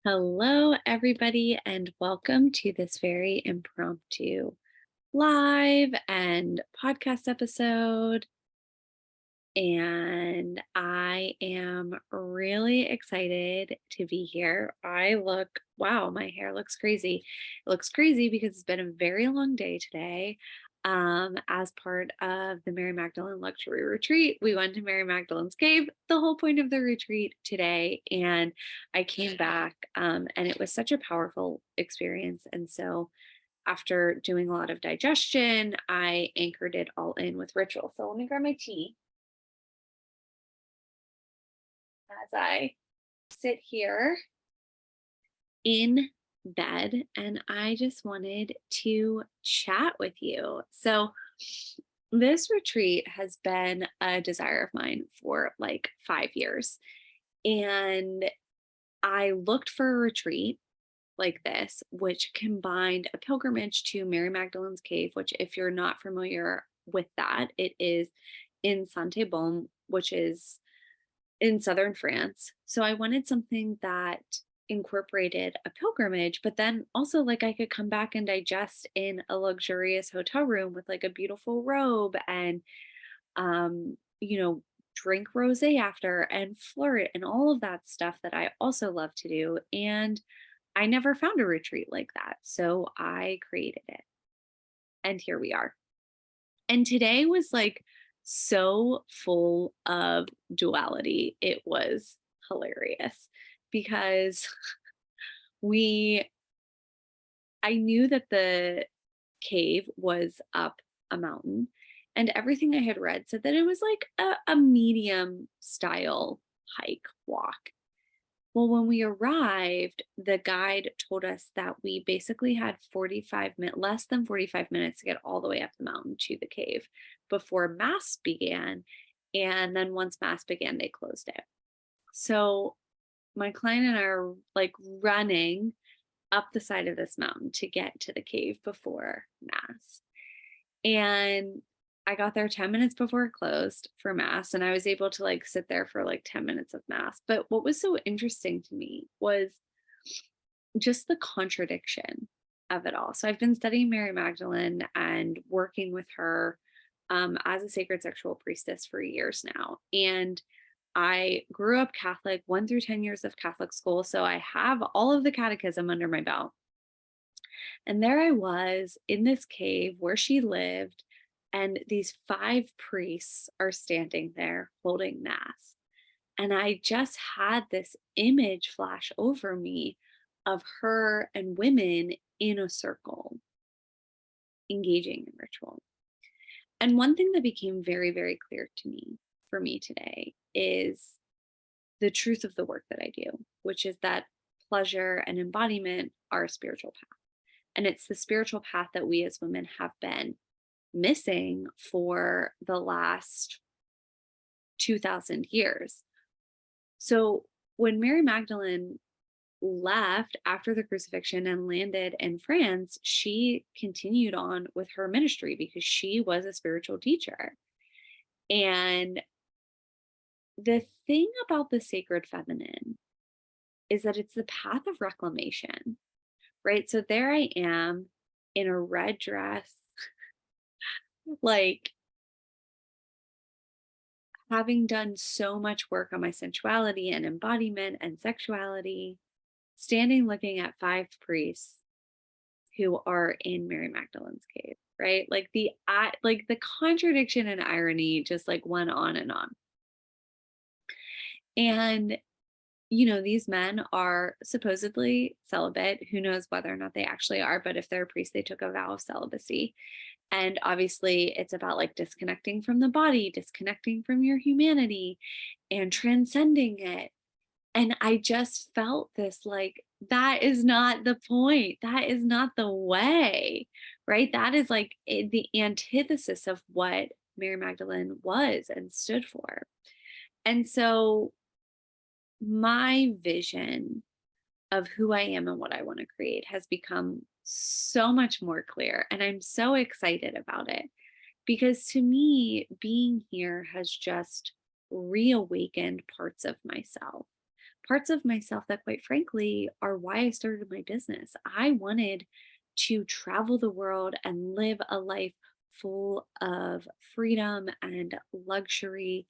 Hello, everybody, and welcome to this very impromptu live and podcast episode. And I am really excited to be here. Wow, my hair looks crazy. It looks crazy because it's been a very long day today. As part of the Mary Magdalene Luxury Retreat, we went to Mary Magdalene's Cave, the whole point of the retreat today. And I came back, and it was such a powerful experience. And so, after doing a lot of digestion, I anchored it all in with ritual. So, let me grab my tea as I sit here in bed, and I just wanted to chat with you. So, this retreat has been a desire of mine for like 5 years. And I looked for a retreat like this, which combined a pilgrimage to Mary Magdalene's Cave, which, if you're not familiar with that, it is in Saint-Baume, which is in southern France. So I wanted something that incorporated a pilgrimage, but then also like I could come back and digest in a luxurious hotel room with like a beautiful robe and um, you know, drink rosé after and flirt and all of that stuff that I also love to do. And I never found a retreat like that. So I created it. And here we are. And today was like so full of duality. It was hilarious because we, I knew that the cave was up a mountain, and everything I had read said that it was like a medium style hike walk. Well, when we arrived, the guide told us that we basically had 45 minutes, less than 45 minutes to get all the way up the mountain to the cave before mass began. And then once mass began, they closed it. So my client and I are like running up the side of this mountain to get to the cave before mass. And I got there 10 minutes before it closed for mass, and I was able to like sit there for like 10 minutes of mass. But what was so interesting to me was just the contradiction of it all. So I've been studying Mary Magdalene and working with her as a sacred sexual priestess for years now. And I grew up Catholic, 1 through 10 years of Catholic school. So I have all of the catechism under my belt. And there I was in this cave where she lived, and these five priests are standing there holding mass. And I just had this image flash over me of her and women in a circle engaging in ritual. And one thing that became very, very clear to me for me today is the truth of the work that I do, which is that pleasure and embodiment are a spiritual path. And it's the spiritual path that we as women have been missing for the last 2000 years. So when Mary Magdalene left after the crucifixion and landed in France, she continued on with her ministry because she was a spiritual teacher. And the thing about the sacred feminine is that it's the path of reclamation, right? So there I am in a red dress, like having done so much work on my sensuality and embodiment and sexuality, standing looking at five priests who are in Mary Magdalene's cave, right? Like the contradiction and irony just like went on and on. And these men are supposedly celibate. Who knows whether or not they actually are, but if they're a priest, they took a vow of celibacy. And obviously, it's about like disconnecting from the body, disconnecting from your humanity, and transcending it. And I just felt this like, that is not the point. That is not the way, right? That is like the antithesis of what Mary Magdalene was and stood for. And so, my vision of who I am and what I want to create has become so much more clear. And I'm so excited about it because to me, being here has just reawakened parts of myself, parts of myself that, quite frankly, are why I started my business. I wanted to travel the world and live a life full of freedom and luxury.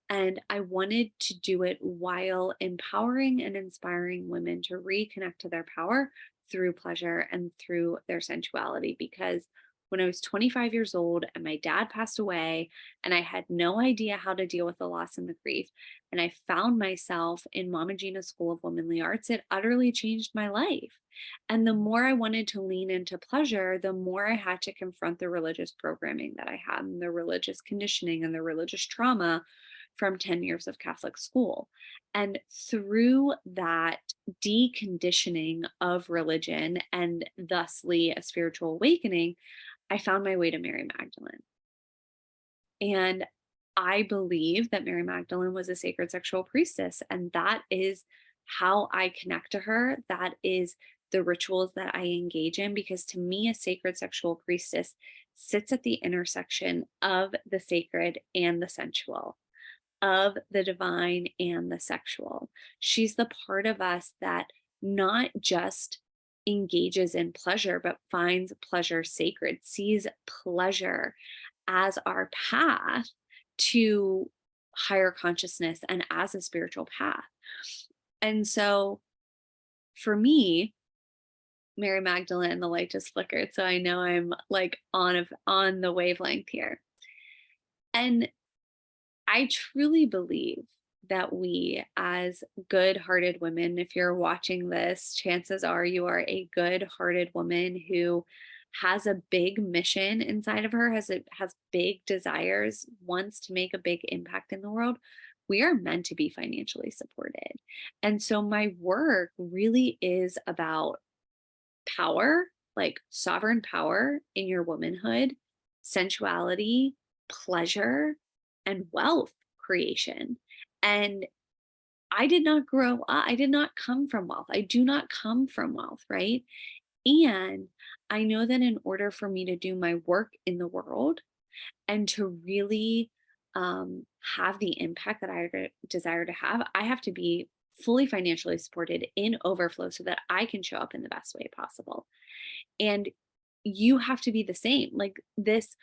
And I wanted to do it while empowering and inspiring women to reconnect to their power through pleasure and through their sensuality. Because when I was 25 years old and my dad passed away, and I had no idea how to deal with the loss and the grief, and I found myself in Mama Gina's School of Womanly Arts, it utterly changed my life. And the more I wanted to lean into pleasure, the more I had to confront the religious programming that I had, and the religious conditioning and the religious trauma from 10 years of Catholic school. And through that deconditioning of religion and thusly a spiritual awakening, I found my way to Mary Magdalene. And I believe that Mary Magdalene was a sacred sexual priestess. And that is how I connect to her. That is the rituals that I engage in, because to me, a sacred sexual priestess sits at the intersection of the sacred and the sensual, of the divine and the sexual. She's the part of us that not just engages in pleasure, but finds pleasure sacred, sees pleasure as our path to higher consciousness and as a spiritual path. And so for me, Mary Magdalene, the light just flickered. So I know I'm like on the wavelength here. And I truly believe that we, as good hearted women, if you're watching this, chances are you are a good hearted woman who has a big mission inside of her, has big desires, wants to make a big impact in the world. We are meant to be financially supported. And so my work really is about power, like sovereign power in your womanhood, sensuality, pleasure, and wealth creation. And I did not grow up, I did not come from wealth. I do not come from wealth, right? And I know that in order for me to do my work in the world and to really have the impact that desire to have, I have to be fully financially supported in overflow so that I can show up in the best way possible. And you have to be the same. Like this,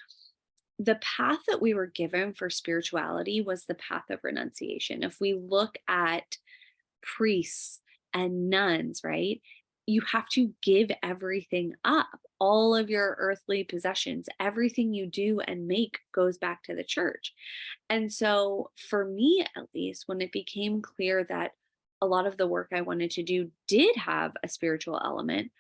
the path that we were given for spirituality was the path of renunciation. If we look at priests and nuns, right? You have to give everything up. All of your earthly possessions, everything you do and make goes back to the church. And so, for me at least, when it became clear that a lot of the work I wanted to do did have a spiritual element,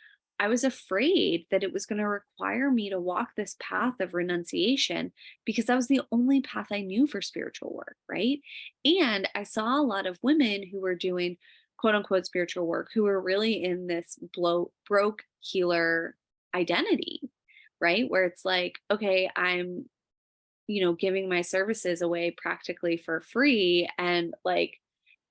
I was afraid that it was going to require me to walk this path of renunciation, because that was the only path I knew for spiritual work, right? And I saw a lot of women who were doing quote unquote spiritual work who were really in this broke healer identity, right? Where it's like, okay, I'm, giving my services away practically for free. And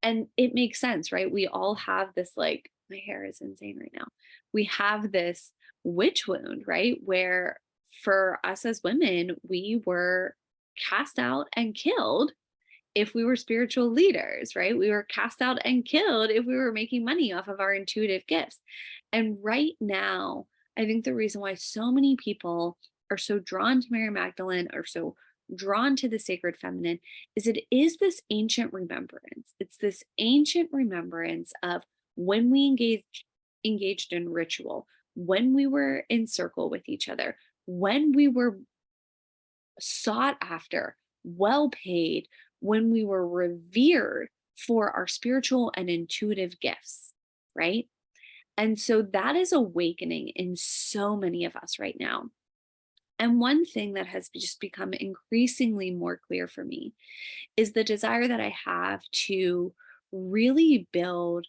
it makes sense, right? We all have this, like, my hair is insane right now. We have this witch wound, right? Where for us as women, we were cast out and killed if we were spiritual leaders, right? We were cast out and killed if we were making money off of our intuitive gifts. And right now, I think the reason why so many people are so drawn to Mary Magdalene, are so drawn to the sacred feminine, is it is this ancient remembrance. It's this ancient remembrance of when we engaged in ritual, when we were in circle with each other, when we were sought after, well paid, when we were revered for our spiritual and intuitive gifts, right? And so that is awakening in so many of us right now. And one thing that has just become increasingly more clear for me is the desire that I have to really build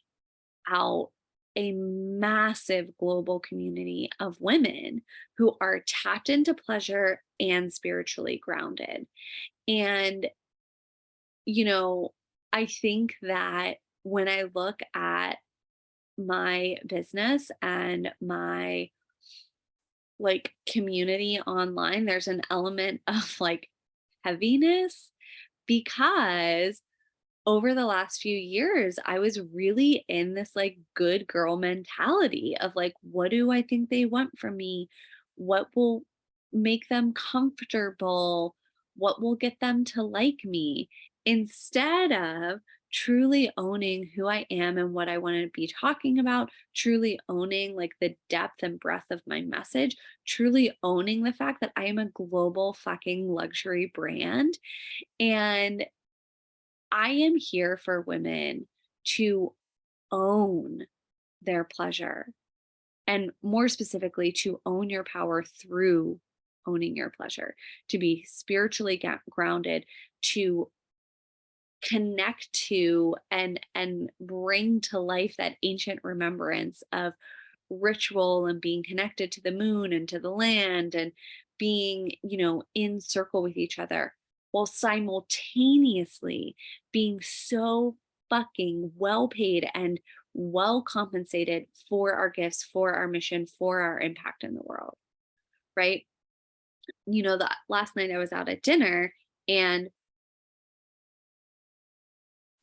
out a massive global community of women who are tapped into pleasure and spiritually grounded. And, I think that when I look at my business and my like community online, there's an element of like heaviness, because over the last few years, I was really in this like good girl mentality of like, what do I think they want from me? What will make them comfortable? What will get them to like me? Instead of truly owning who I am and what I want to be talking about, truly owning like the depth and breadth of my message, truly owning the fact that I am a global fucking luxury brand. And I am here for women to own their pleasure, and more specifically, to own your power through owning your pleasure, to be spiritually grounded, to connect to and bring to life that ancient remembrance of ritual and being connected to the moon and to the land and being, in circle with each other, while simultaneously being so fucking well paid and well compensated for our gifts, for our mission, for our impact in the world, right? That last night I was out at dinner and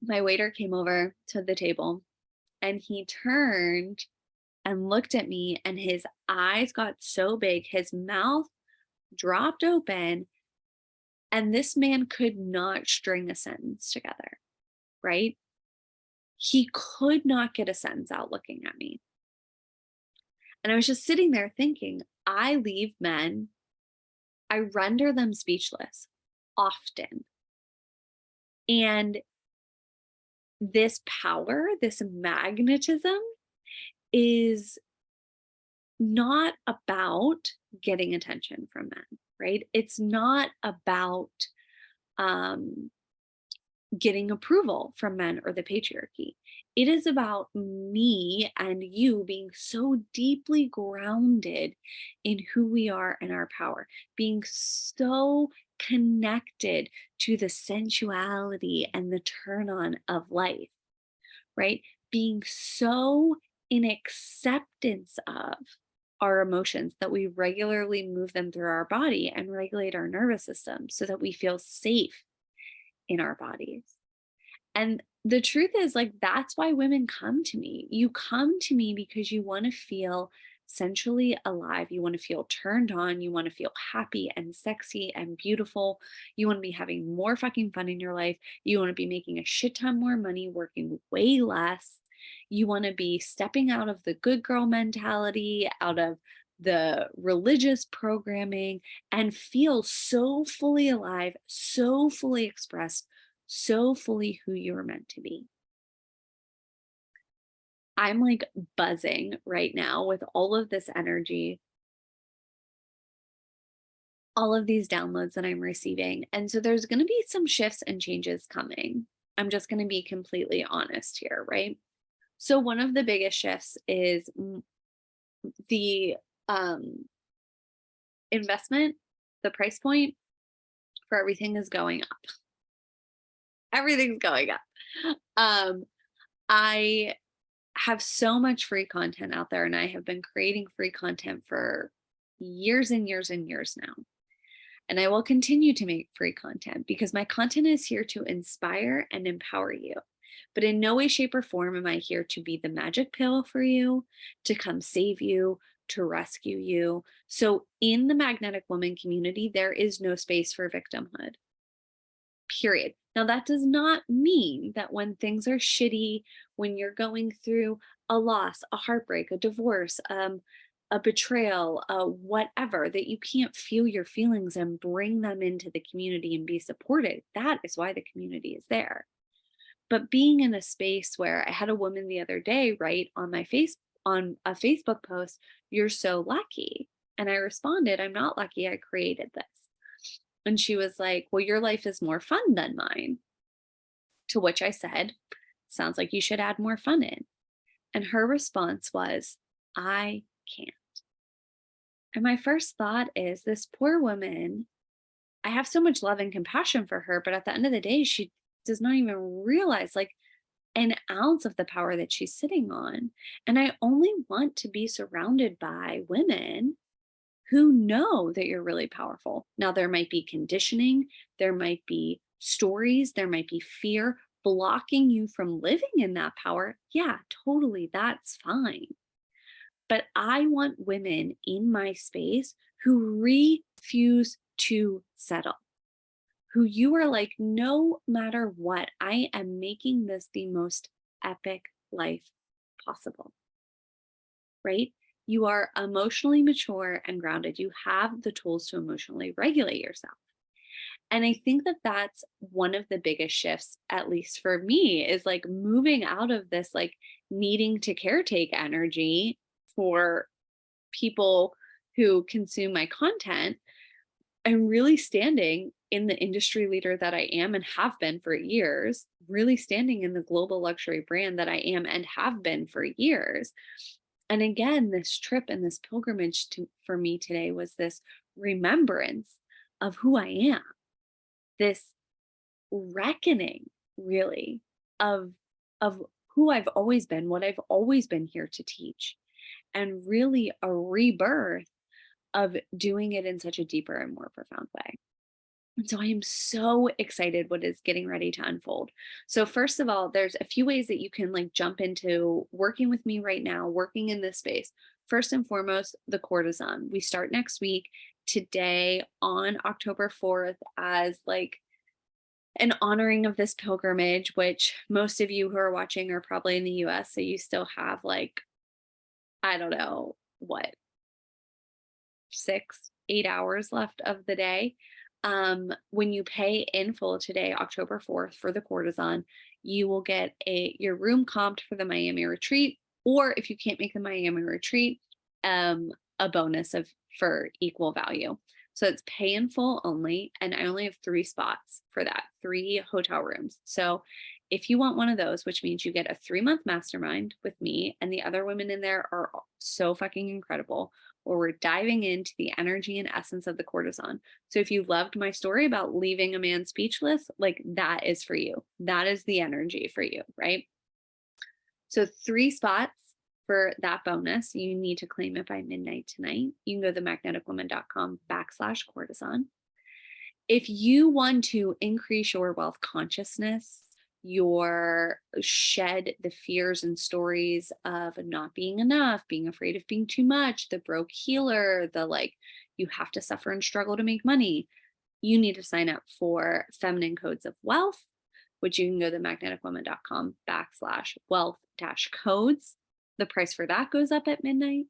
my waiter came over to the table and he turned and looked at me and his eyes got so big, his mouth dropped open, and this man could not string a sentence together, right? He could not get a sentence out looking at me. And I was just sitting there thinking, I leave men, I render them speechless often. And this power, this magnetism is not about getting attention from men, right? It's not about getting approval from men or the patriarchy. It is about me and you being so deeply grounded in who we are and our power, being so connected to the sensuality and the turn on of life, right? Being so in acceptance of our emotions that we regularly move them through our body and regulate our nervous system so that we feel safe in our bodies. And the truth is, like, that's why women come to me. You come to me because you want to feel sensually alive. You want to feel turned on. You want to feel happy and sexy and beautiful. You want to be having more fucking fun in your life. You want to be making a shit ton more money, working way less. You want to be stepping out of the good girl mentality, out of the religious programming, and feel so fully alive, so fully expressed, so fully who you were meant to be. I'm like buzzing right now with all of this energy, all of these downloads that I'm receiving. And so there's going to be some shifts and changes coming. I'm just going to be completely honest here, right? So one of the biggest shifts is the investment, the price point for everything is going up. Everything's going up. I have so much free content out there, and I have been creating free content for years and years and years now. And I will continue to make free content because my content is here to inspire and empower you. But in no way, shape, or form am I here to be the magic pill for you, to come save you, to rescue you. So in the Magnetic Woman community, there is no space for victimhood. Period. Now, that does not mean that when things are shitty, when you're going through a loss, a heartbreak, a divorce, a betrayal, whatever, that you can't feel your feelings and bring them into the community and be supported. That is why the community is there. But being in a space where I had a woman the other day write on on a Facebook post, "You're so lucky." And I responded, "I'm not lucky. I created this." And she was like, "Well, your life is more fun than mine." To which I said, "Sounds like you should add more fun in." And her response was, "I can't." And my first thought is, this poor woman, I have so much love and compassion for her, but at the end of the day, she does not even realize like an ounce of the power that she's sitting on. And I only want to be surrounded by women who know that you're really powerful. Now, there might be conditioning, there might be stories, there might be fear, blocking you from living in that power, yeah, totally, that's fine. But I want women in my space who refuse to settle, who you are like, no matter what, I am making this the most epic life possible, right? You are emotionally mature and grounded. You have the tools to emotionally regulate yourself. And I think that that's one of the biggest shifts, at least for me, is like moving out of this like needing to caretake energy for people who consume my content and really standing in the industry leader that I am and have been for years, really standing in the global luxury brand that I am and have been for years. And again, this trip and this pilgrimage for me today was this remembrance of who I am, this reckoning really of of who I've always been, what I've always been here to teach, and really a rebirth of doing it in such a deeper and more profound way. And so I am so excited what is getting ready to unfold. So first of all, there's a few ways that you can like jump into working with me right now, working in this space. First and foremost, the courtesan. We start next week today on October 4th as like an honoring of this pilgrimage, which most of you who are watching are probably in the US. So you still have like, I don't know what, 6, 8 hours left of the day. When you pay in full today, October 4th, for the courtesan, you will get your room comped for the Miami retreat, or if you can't make the Miami retreat, a bonus of for equal value. So it's pay in full only, and I only have 3 spots for that, 3 hotel rooms. So if you want one of those, which means you get a 3-month mastermind with me, and the other women in there are so fucking incredible, where we're diving into the energy and essence of the courtesan. So if you loved my story about leaving a man speechless, like that is for you. That is the energy for you, right? So 3 spots for that bonus. You need to claim it by midnight tonight. You can go to themagneticwoman.com/courtesan. If you want to increase your wealth consciousness, your shed the fears and stories of not being enough, being afraid of being too much, the broke healer, the like, you have to suffer and struggle to make money, you need to sign up for Feminine Codes of Wealth, which you can go to magneticwoman.com/wealth-codes. The price for that goes up at midnight.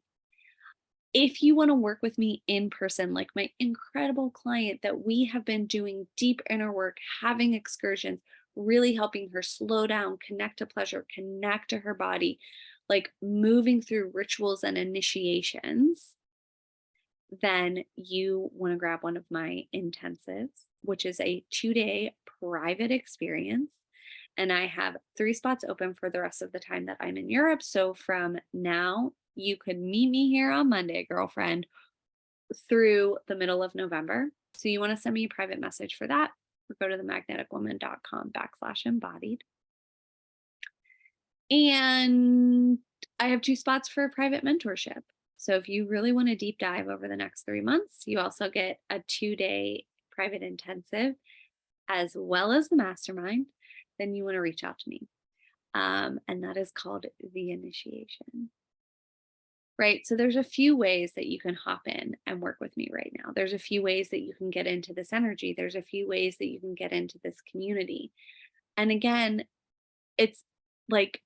If you want to work with me in person, like my incredible client that we have been doing deep inner work, having excursions, really helping her slow down, connect to pleasure, connect to her body, like moving through rituals and initiations, then you want to grab one of my intensives, which is a 2-day private experience. And I have 3 spots open for the rest of the time that I'm in Europe. So from now, you could meet me here on Monday, girlfriend, through the middle of November. So you want to send me a private message for that, or go to themagneticwoman.com/embodied. And I have 2 spots for a private mentorship. So if you really want to deep dive over the next 3 months, you also get a 2-day private intensive as well as the mastermind. Then you want to reach out to me. And that is called the initiation. Right. So there's a few ways that you can hop in and work with me right now. There's a few ways that you can get into this energy. There's a few ways that you can get into this community. And again, it's like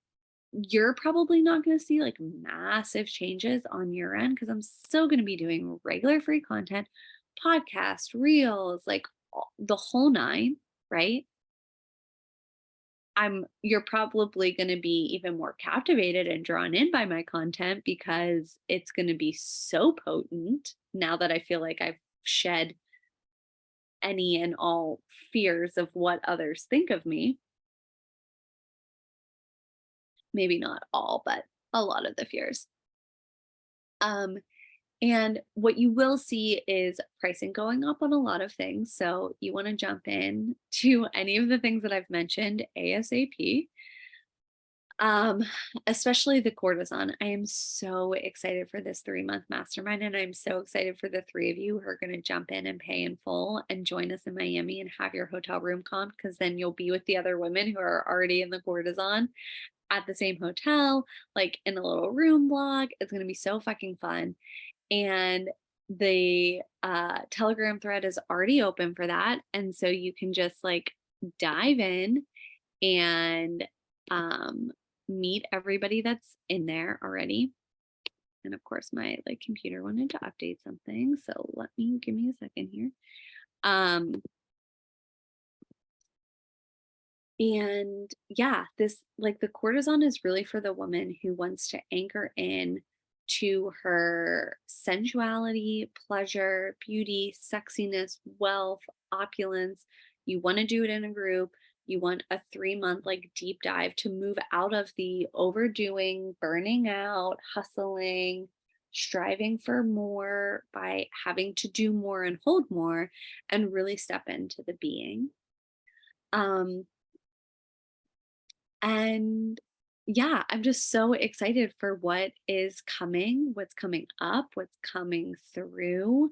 you're probably not going to see like massive changes on your end because I'm still going to be doing regular free content, podcast, reels, like the whole nine, right? You're probably going to be even more captivated and drawn in by my content because it's going to be so potent now that I feel like I've shed any and all fears of what others think of me. Maybe not all, but a lot of the fears. And what you will see is pricing going up on a lot of things. So you want to jump in to any of the things that I've mentioned ASAP. Um, especially the cortisone. I am so excited for this 3-month mastermind, and I'm so excited for the 3 of you who are gonna jump in and pay in full and join us in Miami and have your hotel room comped, because then you'll be with the other women who are already in the cortisone at the same hotel, like in a little room block. It's gonna be so fucking fun. And the Telegram thread is already open for that. And so you can just like dive in and um, meet everybody that's in there already. And of course, my like computer wanted to update something. So give me a second here. Um, And yeah, this like the cortisone is really for the woman who wants to anchor in to her sensuality, pleasure, beauty, sexiness, wealth, opulence. You want to do it in a group. You want a 3-month like deep dive to move out of the overdoing, burning out, hustling, striving for more by having to do more and hold more, and really step into the being. Um, and yeah, I'm just so excited for what is coming, what's coming up, what's coming through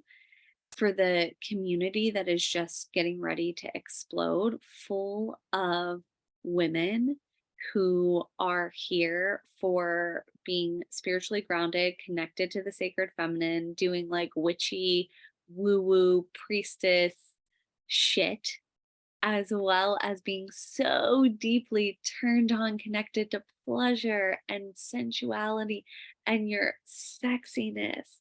for the community that is just getting ready to explode, full of women who are here for being spiritually grounded, connected to the sacred feminine, doing like witchy, woo woo, priestess shit, as well as being so deeply turned on, connected to pleasure and sensuality and your sexiness,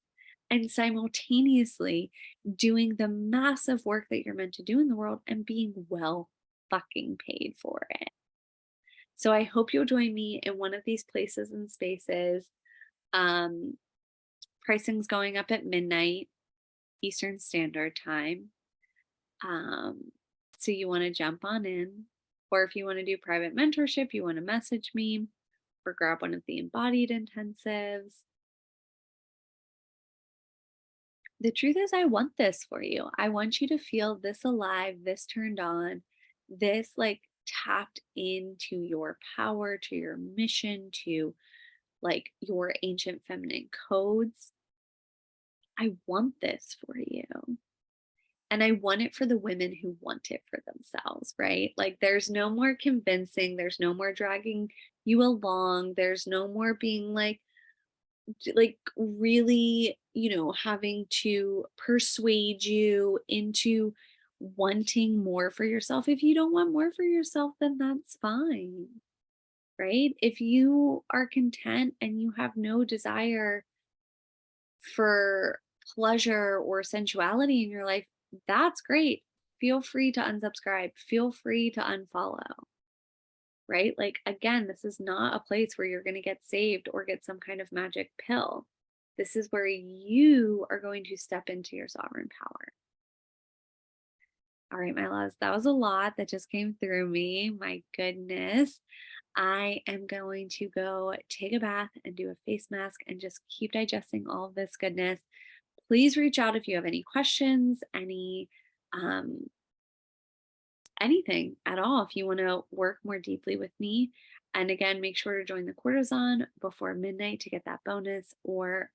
and simultaneously doing the massive work that you're meant to do in the world and being well fucking paid for it. So I hope you'll join me in one of these places and spaces. Um, Pricing's going up at midnight Eastern Standard Time. Um, so you want to jump on in, or if you want to do private mentorship, you want to message me or grab one of the embodied intensives. The truth is, I want this for you. I want you to feel this alive, this turned on, this like tapped into your power, to your mission, to like your ancient feminine codes. I want this for you. And I want it for the women who want it for themselves, right? Like there's no more convincing, there's no more dragging you along, there's no more being like really, having to persuade you into wanting more for yourself. If you don't want more for yourself, then that's fine, right? If you are content and you have no desire for pleasure or sensuality in your life, that's great. Feel free to unsubscribe. Feel free to unfollow, right? Like, again, this is not a place where you're going to get saved or get some kind of magic pill. This is where you are going to step into your sovereign power. All right, my loves, that was a lot that just came through me. My goodness. I am going to go take a bath and do a face mask and just keep digesting all of this goodness. Please reach out if you have any questions, um, anything at all, if you want to work more deeply with me. And again, make sure to join the cortisone before midnight to get that bonus, or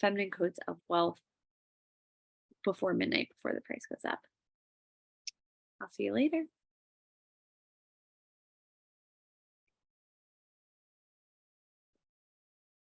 feminine codes of wealth before midnight before the price goes up. I'll see you later.